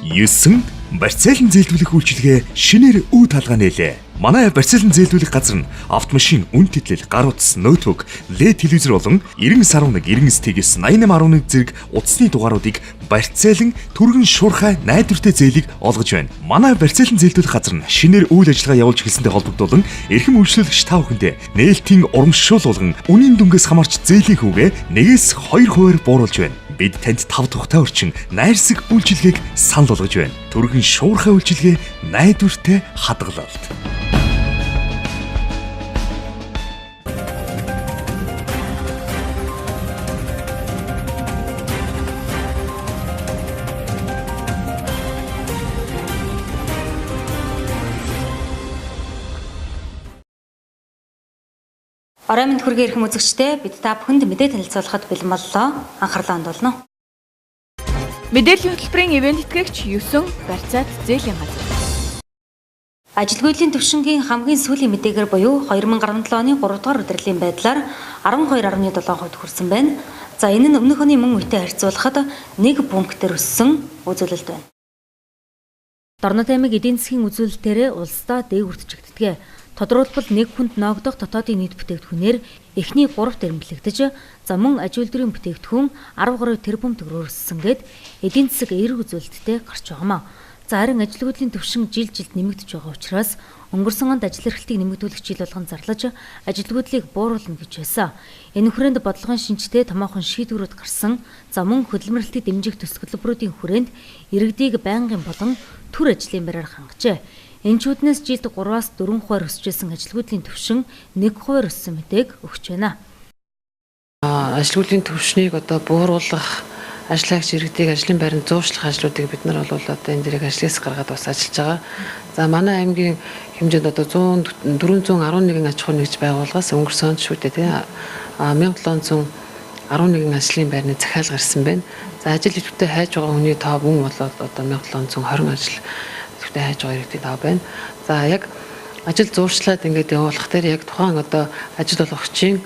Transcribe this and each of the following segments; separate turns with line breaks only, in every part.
9. Барьцаалан зээлдүүлэх үйлчилгээ шинээр үе талгаа нээлээ. Манай барьцаалан зээлдүүлэх газар нь автомашин, үн тэтлэл, гар утас, ноутбук, LED телевизор болон 9911, 99-ТГС 8811 зэрэг утасны дугааруудыг барьцаалан түргэн шуурхай найдвартай зээлийг олгож байна. Манай барьцаалан зээлдүүлэх газар нь шинээр үйл ажиллагаа явуулж эхэлсэнтэй холбогдуулан эрхэм үйлчлүүлэгч та бүхэндээ нээлтийн урамшуул болгон үнийн дүнгээс хамаарч зээлийн хүүгээ 1-2% бууруулж байна. Бид танд 5 тухтай орчин найрсаг үйлчилгээг санал болгож байна. Түргэн шуурхай үйлчилгээ найдвартай хадгалалт.
Орой минь хүргээ ирэх үзэгчдээ бид та бүхэнд мэдээ танилцуулахад бэлэн боллоо. Анхаарлаа хандуулна.
Мэдээллийн хөтөлбөрийн ивент итгэгч 9 барьцаат зээлийн газар.
Ажилгүйдлийн төвшингийн хамгийн сүүлийн мэдээгээр буюу 2017 оны 3 дугаар удирлын байдлаар 12.7% хүрсэн байна. За энэ нь өмнөх оны мөн үетэй харьцуулахад 1 пунктээр өссөн үзүүлэлт байна. Дорнод аймаг эдийн засгийн үзүүлэлтээр улсдаа дээгүртжигддэг. Тодорхойлбол 1 хүнд ноогдох дотоодын нийт бүтээгдэхүүнээр эхний 3-т эрэмблэгдэж, за мөн аж үйлдвэрийн бүтээгдэхүүн 13 тэрбум төгрөгөөр өссөн гэд эдийн засаг эерэг үзүүлэлттэй гарч байгаамаа. За харин ажилгүйдлийн түвшин жилд нэмэгдэж байгаа учраас өнгөрсөн онд ажил эрхлэлтийг нэмэгдүүлэх жил болгон зарлаж ажилгүйдлийг бууруулна гэж байсан. Энэ хүрээнд бодлогын шинжтэй томоохон шийдвэрүүд гарсан. За мөн хөдөлмөрлөлтийг дэмжих төсөлбөрүүдийн хүрээнд иргэдийг байнгын болон төр ажлын байраар хангажээ. Энэчүүднээс жилд 3-аас 4% өсөжсэн ажилгүйдлийн түвшин 1% өссөн мэдээг өгч байна.
Ажилгүйдлийн түвшнийг бууруулах, ажлагч иргэдийг ажлын байранд зуушлах ажлуудыг бид нар бол энэ дээрээ ажлаас гаргаад бас ажиллаж байгаа. За манай аймгийн хэмжээнд 411 аж ахуй нэгж байгууллагаас өнгөрсөн онд шүү дээ 1711 ажлын байрны захиал гарсан байна. За ажил идэвхтэй хайж байгаа хүний тоо мөн болоод 1720 ажил хайж байгаа иргэдийн тоо байна. За яг ажил зууршлаад ингээд явуулах дээр яг тухайн ажил олгогчийн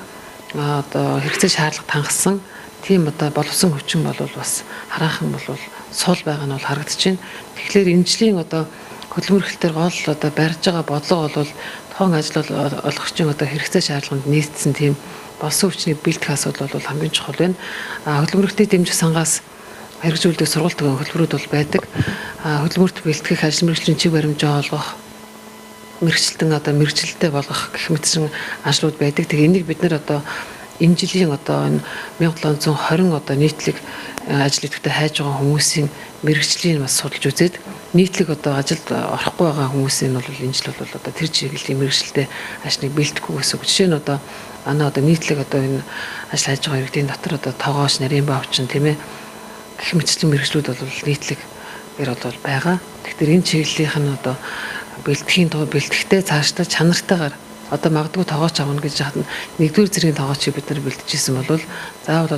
хэрэгцээ шаардлага тангасан тийм боловсон хүчин бол бас хараахан бол сул байгаа нь бол харагдаж байна. Тэгэхээр энэ жилийн хөдөлмөрлөлтөөр гол барьж байгаа бодлого бол тухайн ажил олгогчийн хэрэгцээ шаардлаганд нийцсэн тийм болсон хүчнийг бэлтгэх асуудал бол хамгийн чухал байна. Хөдөлмөрлөлтийг дэмжих сангаас хэрэгжүүлдэг сургалт хөтөлбөрүүд бол байдаг. Хөдөлмөрт бэлтгэх ажил мэргэжлийн чиг баримжаа олгох, мэргэжилтэн мэргэжилтэд болгох гэх мэтсэн ажлууд байдаг. Тэгээ энийг бид нар энэ жилийн энэ 1720 нийтлэг ажил идэвхтэй хайж байгаа хүмүүсийн мэргэжлийн бас судалж үзээд нийтлэг ажилд орохгүй байгаа хүмүүсийн бол энэ жил бол тэр чиглэлийн мэргэжилтэд ажлыг бэлтгэх гэсэн үг. Жишээ нь манай нийтлэг энэ ажил хайж байгаа иргэдийн дотор тоогооч, нарийн баавчин тийм ээ гэх мэтчлэн мэргэжлүүд бол нийтлэг гэр бол байгаа. Тэгэхээр энэ чиглэлийнх нь бэлтгэхийн тулд бэлтгэхтэй цаашдаа чанартайгаар магадгүй тоогооч авна гэж хатна нэгдүгээр зэргийн тоогоочийг бид нар бэлтжижсэн бол заавал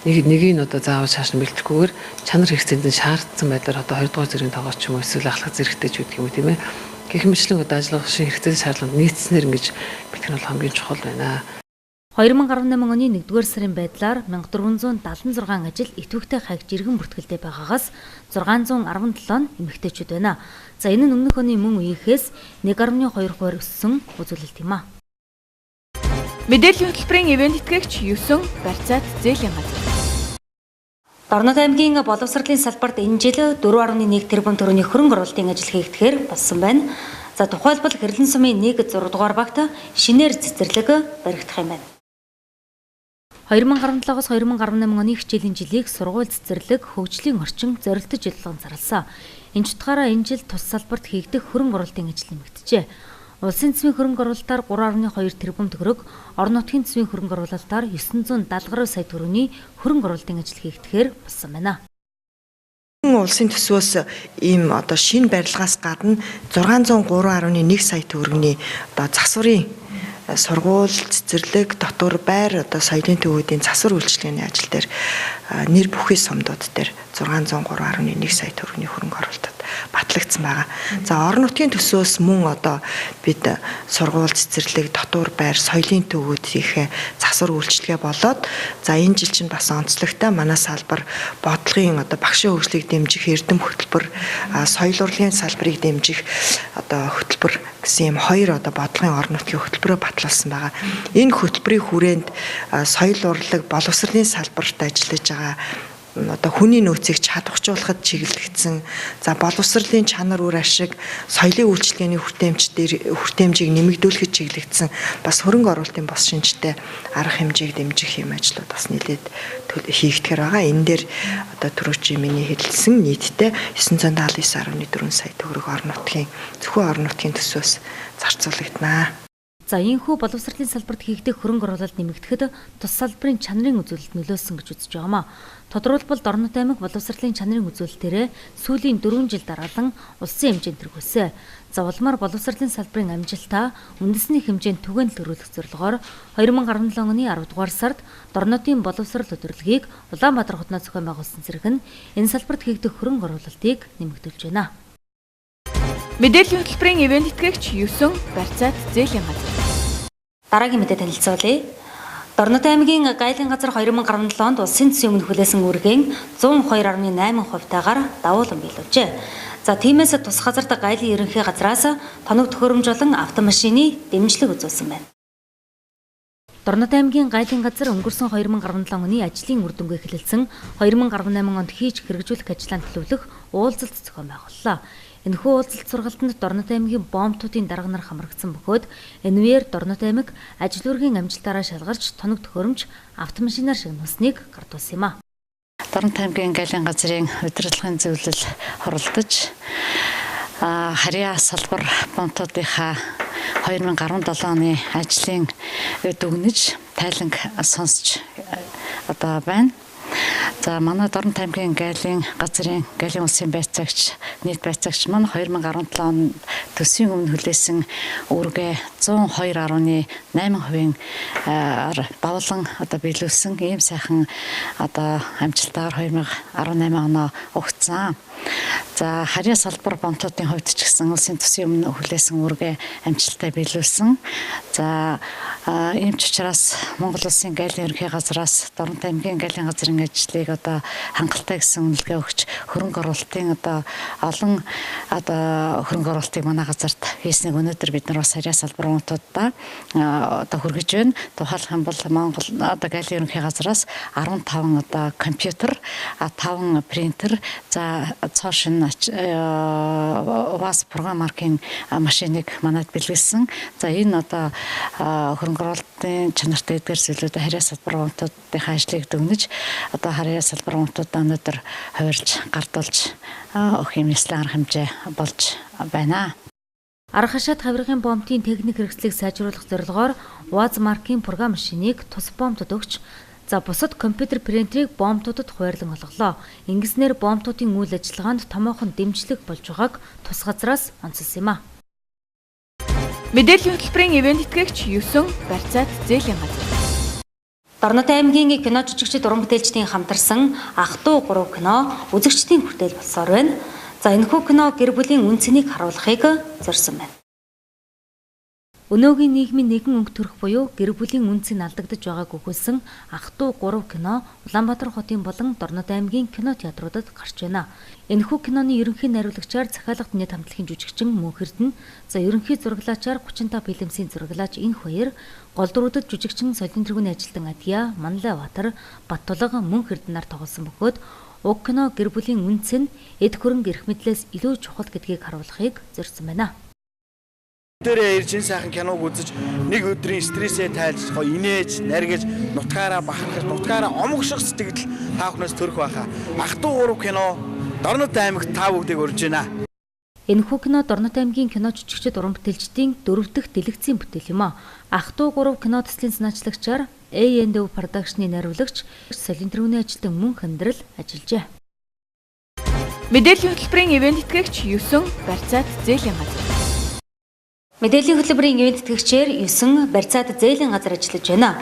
нэгийг заавал шааш нь бэлтгэхгүйгээр чанар хэрэгцээнд шаардсан байдлаар хоёрдугаар зэргийн тоогооч юм уу эсвэл ахлах зэрэгтэй ч гэдэг юм тийм ээ. Гэх мэтлэн ажиллах шин хэрэгцээ шаардлаганд нийцснээр ингэж бэлтгэх нь бол хамгийн чухал байна.
2018 оны 1-р сарын байдлаар 1476 ажил идэвхтэй хайгч иргэн бүртгэлтэй байгаагаас 617 эмэгтэйчүүд байна. За энэ нь өмнөх оны мөн үеийнхээс 1.2% өссөн үзүүлэлт юм а.
Мэдээллийн хөтөлбөрийн ивент итгэгч 9 барьцаат зээлийн газар.
Дорнод аймгийн боловсролын салбарт энэ жил 4.1 тэрбум төгрөгийн хөрөнгө оруулалтын ажил хийгдэхээр болсон байна. За тухайлбал Хэрлэн сумын 1-6 дугаар багт шинээр цэцэрлэг баригдах юм байна. 2017-оос 2018 оны хичээлийн жилийг сургууль цэцэрлэг, хөгжлийн орчин зорилттой ажиллагаанд зарласан. Энэ ч утгаараа энэ жил тус салбарт хийгдэх хөрөнгө оруулалтын ажил нэмэгдэжээ. Улсын цэвийн хөрөнгө оруулалтаар 3.2 тэрбум төгрөг, орон нутгийн цэвийн хөрөнгө оруулалтаар 970 сая төгрөгийн хөрөнгө оруулалтын ажил хийгдэхээр болсон байна.
Улсын төсвөөс ийм шинэ барилгаас гадна 603.1 сая төгрөгийн засварын сургууль, цэцэрлэг, дотор байр соёлын төвүүдийн засвар үйлчилгээний ажил дээр нэр бүхий сумдууд дээр 603.1 сая төгрөгийн хөрөнгө оруулалтад батлагдсан байгаа. За орон нутгийн төсвөөс мөн одоо бид сургууль цэцэрлэг, дотуур байр, соёлын төвүүдийнхээ засвар үйлчлэгээ болоод за энэ жил чинь бас онцлогтой манай салбар бодлогын одоо багшийн хөгжлийг дэмжих эрдэм хөтөлбөр, соёл урлагийн салбарыг дэмжих одоо хөтөлбөр гэсэн юм хоёр одоо бодлогын орон нутгийн хөтөлбөрөөр батлуулсан байгаа. Энэ хөтөлбөрийн хүрээнд соёл урлаг, боловсролын салбарт ажиллаж байгаа одоо хүний нөөцийг чадваржуулахад чиглэгдсэн за боловсролын чанар үр ашиг соёлын үйлчлэгээний хүртээмжийг нэмэгдүүлэхэд чиглэгдсэн бас хөрөнгө оруулалтын бос шинжтэй арга хэмжээг дэмжих юм ажлууд бас нэлээд хийгдэхэр байгаа. Энэ дээр одоо түрүүчийн миний хэлсэн нийтдээ 979.4 сая төгрөг орон нутгийн төсвөөс зарцуулагдана.
За ийхүү боловсролын салбарт хийгдэх хөрөнгө оруулалт нэмэгдэхэд тус салбарын чанарын үзүүлэлт нөлөөсөн гэж үзэж байгаамаа. Тодорхойлбол Дорнод аймаг боловсролын чанарын үзүүлэлтээр сүүлийн 4 жил дараалан улсын хэмжээнд тэргүүлсэн. За улмаар боловсролын салбарын амжилтаа үндэсний хэмжээнд түгээн төрүүлэх зорилгоор 2017 оны 10 дугаар сард Дорнодын боловсрол өдөрлөгийг Улаанбаатар хотноо зохион байгуулсан зэрэг нь энэ салбарт хийгдэх хөрөнгө оруулалтыг нэмэгдүүлж байна.
Мэдээллийн хөтөлбөрийн ивент тэтгэгч 9 барьцаат зээлийн газар.
Дараагийн мэдээ танилцуулъя. Дорнод аймгийн гайлын газар 2017 онд улсын төсвийн өмнө хүлээсэн үргийн 102.8%-тайгаар давуулан биелүүлжээ. За тиймээс тус газарт гайлын ерөнхий газраас тоног төхөөрөмж болон автомашины дэмжлэг үзүүлсэн байна. Дорнод аймгийн гайлын газар өнгөрсөн 2017 оны ажлын үр дүнгээ эхлэлсэн 2018 онд хийж хэрэгжүүлэх ажлаа төлөвлөх уулзалт зохион байгууллаа. Энэхүү уулзалт сургалтанд Дорнод аймгийн боомтуудын дарга нар хамрагдсан бөгөөд энэвээр Дорнод аймаг ажил үргийн амжилтаараа шалгарч тоног төхөөрөмж автомашинаар шигнүүлсэнийг гардуулсан юм а.
Дорнод аймгийн гайлын газрын удирдлагын зөвлөл хоролдож харьяа салбар боомтуудынхаа 2017 оны ажлын дүгнэж тайланг сонсч одоо байна. За манай Дорнод аймгийн гайлын газрын гайлын улсын байцаагч нийт байцаагч маань 2017 онд төсвийн өмнө хүлээсэн үүргээ 102.8%-ийн давуулан одоо биелүүлсэн ийм сайхан одоо амжилтаар 2018 оноо өгцөн. За харьяа салбар боомтуудын хувьд ч гэсэн улсын төсвийн өмнө хүлээсэн үүргээ амжилттай биелүүлсэн. За ийм ч учраас Монгол улсын гайлын ерөнхий газраас Дорнод аймгийн гайлын газрын ажлыг одоо хангалттай гэсэн үнэлгээ өгч хөрөнгө оруулалтын одоо олон одоо хөрөнгө оруулалтыг манай газарт хийснийг өнөөдөр бид нар бас харьяа салбар боомтуудаа одоо хүргэж байна. Тухайлх юм бол Монгол одоо гайлын ерөнхий газраас 15 одоо компьютер, 5 принтер, за цоошин вас программаркийн машиныг манайд бэлгэлсэн. За энэ одоо хөрөнгө оруулалтын чанартай эдгээр зүйлүүд харьяа салбар боомтуудын ажлыг дүгнэж одоо харьяа салбар боомтуудаа өнөөдөр хувирж гардуулж өгөх юм нэслэн арга хэмжээ болж байна.
Арга хашаат хавиргын боомтын техник хэрэгслийг сайжруулах зорилгоор УАЗ маркийн програм машиныг тус боомтод өгч за бусад компьютер принтерийг боомтуудад хуваарлан олголоо. Ингэснээр боомтуудын үйл ажиллагаанд томоохон дэмжлэг болж байгааг тус газраас онцлсан юм а.
Мэдээллийн хөтөлбөрийн ивент тэтгэгч 9 барьцаат зээлийн газар.
Дорнод аймгийн кино жүжигчид уран бүтээлчдийн хамтарсан Ах トゥ 3 кино үзэгчдийн хүртэл болсоор байна. За энэхүү кино гэр бүлийн үн цэнийг харуулахыг зорьсон байна. Өнөөгийн нийгмийн нэгэн өнгө төрөх буюу гэр бүлийн үн цэн алдагдж байгааг өгүүлсэн Ах トゥ 3 кино Улаанбаатар хотын болон Дорнод аймгийн кино театруудад гарч байна. Энэхүү киноны ерөнхий найруулагчаар Захиалга Түнэт хамтлагийн жүжигчин Мөн Эрдэнэ, за ерөнхий зураглаачаар 35 филмсийн зураглаач Инх Баяр, гол дүрүүдэд жүжигчин Солин тэргүүний ажилтан Адья, Манлайбаатар, Баттулга, Мөн Эрдэнэ нар тоглосон бөгөөд уг кино гэр бүлийн үн цэн эд хөрөнгө эрх мэдлээс илүү чухал гэдгийг харуулахыг зорьсон байна.
Тэрээр ирж энэ сайхан киног үзэж нэг өдрийн стрессээ тайлж гоё инээж, наргиж, нутгаараа бахархаж, нутгаараа омгших сэтгэл та бүхнээс төрөх байхаа. Ах トゥ 3 кино Дорнод аймагт та бүгдийг урьж байна.
Энэхүү кино Дорнод аймгийн кино жүжигчид уран бүтээлчдийн 4 дахь дэлгэцийн бүтээл юм а. Ах トゥ 3 кино төслийн санаачлагчаар A&W Production-ы найруулагч Солин тэргүүний ажилтан Мөн Хандрал ажиллажээ.
Мэдээллийн хөтөлбөрийн ивент тэтгэгч 9 барьцаат зээлийн газар.
Мэдээллийн хөтөлбөрийн ивент тэтгэгчээр 9 барьцаат зээлийн газар ажиллаж байна.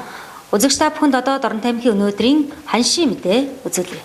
Үзэгч та бүхэнд одоо Дорнод аймгийн өнөөдрийн ханшийн мэдээ үзүүлье.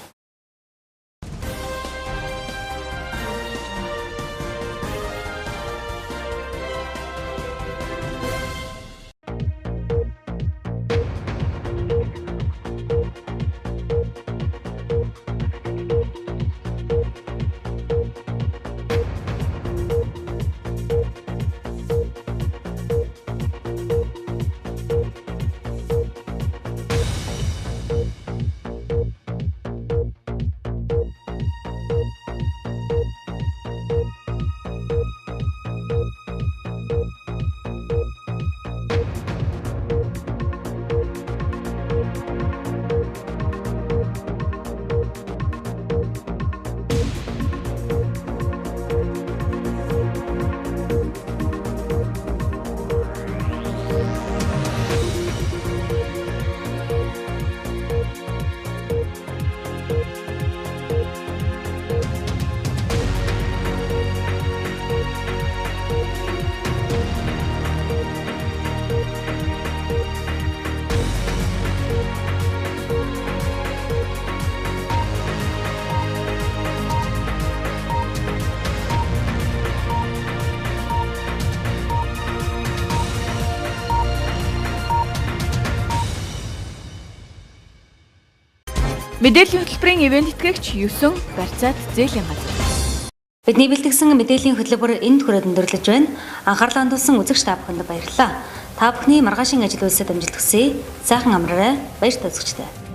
Мэдээллийн хөтөлбөрийн ивент тэтгэгч 9 барьцаат зээлийн газар.
Бидний бэлтгэсэн мэдээллийн хөтөлбөр энд хүрээд өндөрлөж байна. Анхаарлаа хандуулсан үзэгч та бүхэнд баярлалаа. Та бүхний маргаашийн ажил үйлсэд амжилт хүсье. Сайхан амраарай. Баяр та үзэгчдээ.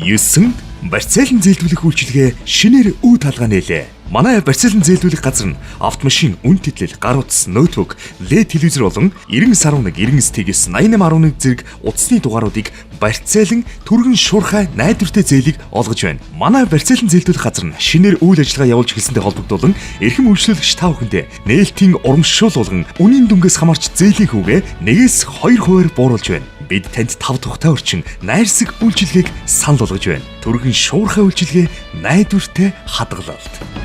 Юусэн барьцаалан зээлдүүлэх үйлчилгээ шинээр үе талгаа нээлээ. Манай барьцаалан зээлдүүлэх газар нь автомашин, үн тэтлэл, гар утас, ноутбук, LED телевизор болон 99.1, 99.8-ээс 88.1 зэрэг утасны дугааруудыг барьцаалан түргэн шуурхай найдвартай зээлийг олгож байна. Манай барьцаалан зээлдүүлэх газар нь шинээр үйл ажиллагаа явуулж эхэлсэнтэй холбогдуулан эрхэм үйлчлүүлэгч та бүхэндээ нээлтийн урамшуул болгон үнийн дүнгээс хамаарч зээлийн хүүгээ 1-2% бууруулж байна. Бид танд 5 тухтай орчин найрсаг үйлчилгээг санал болгож байна. Түргэн шуурхай үйлчилгээ найдвартай хадгалалт.